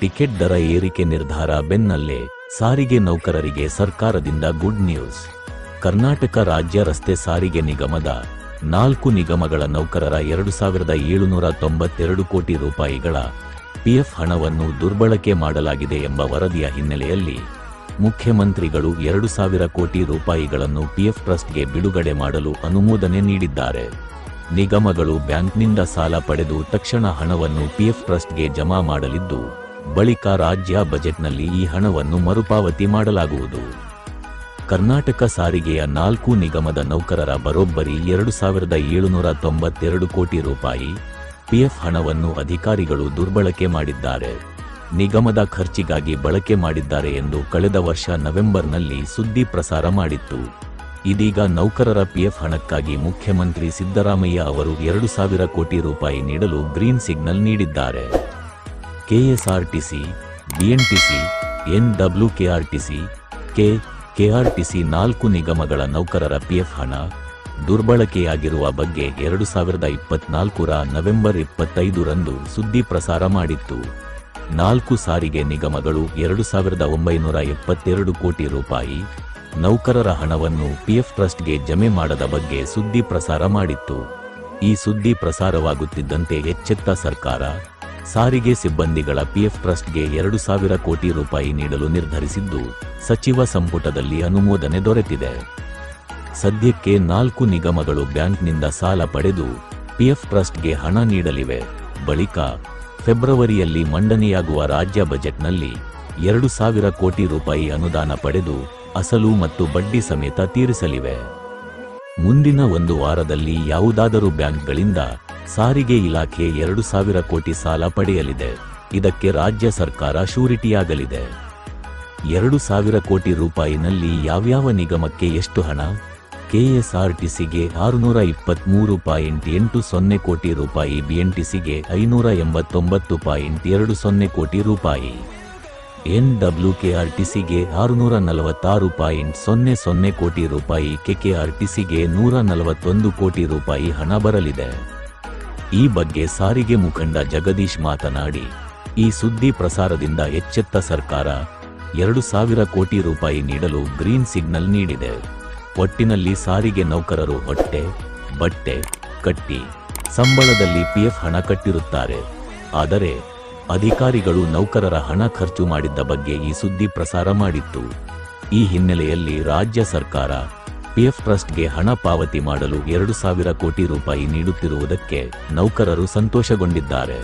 Ticket ದರ ಏರಿಕೆ ನಿರ್ಧಾರ ಬೆನ್ನಲ್ಲೇ ಸಾರಿಗೆ ನೌಕರರಿಗೆ ಸರ್ಕಾರದಿಂದ ಗುಡ್ ನ್ಯೂಸ್. ಕರ್ನಾಟಕ ರಾಜ್ಯ ರಸ್ತೆ ಸಾರಿಗೆ ನಿಗಮದ 4 ನಿಗಮಗಳ ನೌಕರರ 2,792 ಕೋಟಿ ರೂಪಾಯಿಗಳ ಪಿಎಫ್ ಹಣವನ್ನು ದುರ್ಬಳಕೆ ಮಾಡಲಾಗಿದೆ ಎಂಬ ವರದಿಯ ಹಿನ್ನೆಲೆಯಲ್ಲಿ ಮುಖ್ಯಮಂತ್ರಿಗಳು 2,000 ಕೋಟಿ ರೂಪಾಯಿಗಳನ್ನು ಪಿಎಫ್ ಟ್ರಸ್ಟ್ಗೆ ಬಿಡುಗಡೆ ಮಾಡಲು ಅನುಮೋದನೆ ನೀಡಿದ್ದಾರೆ. ನಿಗಮಗಳು ಬ್ಯಾಂಕ್ನಿಂದ ಸಾಲ ಪಡೆದು ತಕ್ಷಣ ಹಣವನ್ನು ಪಿಎಫ್ ಟ್ರಸ್ಟ್ಗೆ ಜಮಾ ಮಾಡಲಿದ್ದು, ಬಳಿಕ ರಾಜ್ಯ ಬಜೆಟ್ನಲ್ಲಿ ಈ ಹಣವನ್ನು ಮರುಪಾವತಿ ಮಾಡಲಾಗುವುದು. ಕರ್ನಾಟಕ ಸಾರಿಗೆಯ 4 ನಿಗಮದ ನೌಕರರ ಬರೋಬ್ಬರಿ 2,792 ಕೋಟಿ ರೂಪಾಯಿ ಪಿಎಫ್ ಹಣವನ್ನು ಅಧಿಕಾರಿಗಳು ದುರ್ಬಳಕೆ ಮಾಡಿದ್ದಾರೆ. ನಿಗಮದ ಖರ್ಚಿಗಾಗಿ ಬಳಕೆ ಮಾಡಿದ್ದಾರೆ ಎಂದು ಕಳೆದ ವರ್ಷ ನವೆಂಬರ್ನಲ್ಲಿ ಸುದ್ದಿ ಪ್ರಸಾರ ಮಾಡಿತ್ತು. ಇದೀಗ ನೌಕರರ ಪಿಎಫ್ ಹಣಕ್ಕಾಗಿ ಮುಖ್ಯಮಂತ್ರಿ ಸಿದ್ದರಾಮಯ್ಯ ಅವರು 2,000 ಕೋಟಿ ರೂಪಾಯಿ ನೀಡಲು ಗ್ರೀನ್ ಸಿಗ್ನಲ್ ನೀಡಿದ್ದಾರೆ. ಕೆಎಸ್ಆರ್ಟಿಸಿ, ಬಿಎಂಟಿಸಿ, ಎನ್ಡಬ್ಲ್ಯೂಕೆಆರ್ಟಿಸಿ, ಕೆಆರ್ಟಿಸಿ 4 ನಿಗಮಗಳ ನೌಕರರ ಪಿಎಫ್ ಹಣ ದುರ್ಬಳಕೆಯಾಗಿರುವ ಬಗ್ಗೆ 2024ರ ನವೆಂಬರ್ 25ರಂದು ಸುದ್ದಿ ಪ್ರಸಾರ ಮಾಡಿತ್ತು. 4 ಸಾರಿಗೆ ನಿಗಮಗಳು 2,972 ಕೋಟಿ ರೂಪಾಯಿ ನೌಕರರ ಹಣವನ್ನು ಪಿಎಫ್ ಟ್ರಸ್ಟ್ಗೆ ಜಮೆ ಮಾಡದ ಬಗ್ಗೆ ಸುದ್ದಿ ಪ್ರಸಾರ ಮಾಡಿತ್ತು. ಈ ಸುದ್ದಿ ಪ್ರಸಾರವಾಗುತ್ತಿದ್ದಂತೆ ಎಚ್ಚೆತ್ತ ಸರ್ಕಾರ ಸಾರಿಗೆ ಸಿಬ್ಬಂದಿಗಳ ಪಿಎಫ್ ಟ್ರಸ್ಟ್ಗೆ 2,000 ಕೋಟಿ ರೂಪಾಯಿ ನೀಡಲು ನಿರ್ಧರಿಸಿದ್ದು, ಸಚಿವ ಸಂಪುಟದಲ್ಲಿ ಅನುಮೋದನೆ ದೊರೆತಿದೆ. ಸದ್ಯಕ್ಕೆ 4 ನಿಗಮಗಳು ಬ್ಯಾಂಕ್ನಿಂದ ಸಾಲ ಪಡೆದು ಪಿಎಫ್ ಟ್ರಸ್ಟ್ಗೆ ಹಣ ನೀಡಲಿವೆ. ಬಳಿಕ ಫೆಬ್ರವರಿಯಲ್ಲಿ ಮಂಡನೆಯಾಗುವ ರಾಜ್ಯ ಬಜೆಟ್ನಲ್ಲಿ 2,000 ಕೋಟಿ ರೂಪಾಯಿ ಅನುದಾನ ಪಡೆದು ಅಸಲು ಮತ್ತು ಬಡ್ಡಿ ಸಮೇತ ತೀರಿಸಲಿವೆ. ಮುಂದಿನ 1 ವಾರದಲ್ಲಿ ಯಾವುದಾದರೂ ಬ್ಯಾಂಕ್ಗಳಿಂದ ಸಾರಿಗೆ ಇಲಾಖೆ 2,000 ಕೋಟಿ ಸಾಲ ಪಡೆಯಲಿದೆ. ಇದಕ್ಕೆ ರಾಜ್ಯ ಸರ್ಕಾರ ಶೂರಿಟಿಯಾಗಲಿದೆ. 2,000 ಕೋಟಿ ರೂಪಾಯಿನಲ್ಲಿ ಯಾವ್ಯಾವ ನಿಗಮಕ್ಕೆ ಎಷ್ಟು ಹಣ? ಕೆಎಸ್ಆರ್ಟಿಸಿಗೆ 623.80 ಕೋಟಿ ರೂಪಾಯಿ, ಬಿಎಂಟಿಸಿಗೆ 589.20 ಕೋಟಿ ರೂಪಾಯಿ, ಎನ್ಡಬ್ಲ್ಯೂಕೆಆರ್ಟಿಸಿಗೆ 646.00 ಕೋಟಿ ರೂಪಾಯಿ, ಕೆಕೆಆರ್ಟಿಸಿಗೆ 141 ಕೋಟಿ ರೂಪಾಯಿ ಹಣ ಬರಲಿದೆ. ಈ ಬಗ್ಗೆ ಸಾರಿಗೆ ಮುಖಂಡ ಜಗದೀಶ್ ಮಾತನಾಡಿ, ಈ ಸುದ್ದಿ ಪ್ರಸಾರದಿಂದ ಎಚ್ಚೆತ್ತ ಸರ್ಕಾರ 2,000 ಕೋಟಿ ರೂಪಾಯಿ ನೀಡಲು ಗ್ರೀನ್ ಸಿಗ್ನಲ್ ನೀಡಿದೆ. ಒಟ್ಟಿನಲ್ಲಿ ಸಾರಿಗೆ ನೌಕರರು ಹೊಟ್ಟೆ, ಬಟ್ಟೆ ಕಟ್ಟಿ ಸಂಬಳದಲ್ಲಿ ಪಿಎಫ್ ಹಣ ಕಟ್ಟಿರುತ್ತಾರೆ. ಆದರೆ ಅಧಿಕಾರಿಗಳು ನೌಕರರ ಹಣ ಖರ್ಚು ಮಾಡಿದ್ದ ಬಗ್ಗೆ ಈ ಸುದ್ದಿ ಪ್ರಸಾರ ಮಾಡಿತ್ತು. ಈ ಹಿನ್ನೆಲೆಯಲ್ಲಿ ರಾಜ್ಯ ಸರ್ಕಾರ ಪಿಎಫ್ ಟ್ರಸ್ಟ್ಗೆ ಹಣ ಪಾವತಿ ಮಾಡಲು 2,000 ಕೋಟಿ ರೂಪಾಯಿ ನೀಡುತ್ತಿರುವುದಕ್ಕೆ ನೌಕರರು ಸಂತೋಷಗೊಂಡಿದ್ದಾರೆ.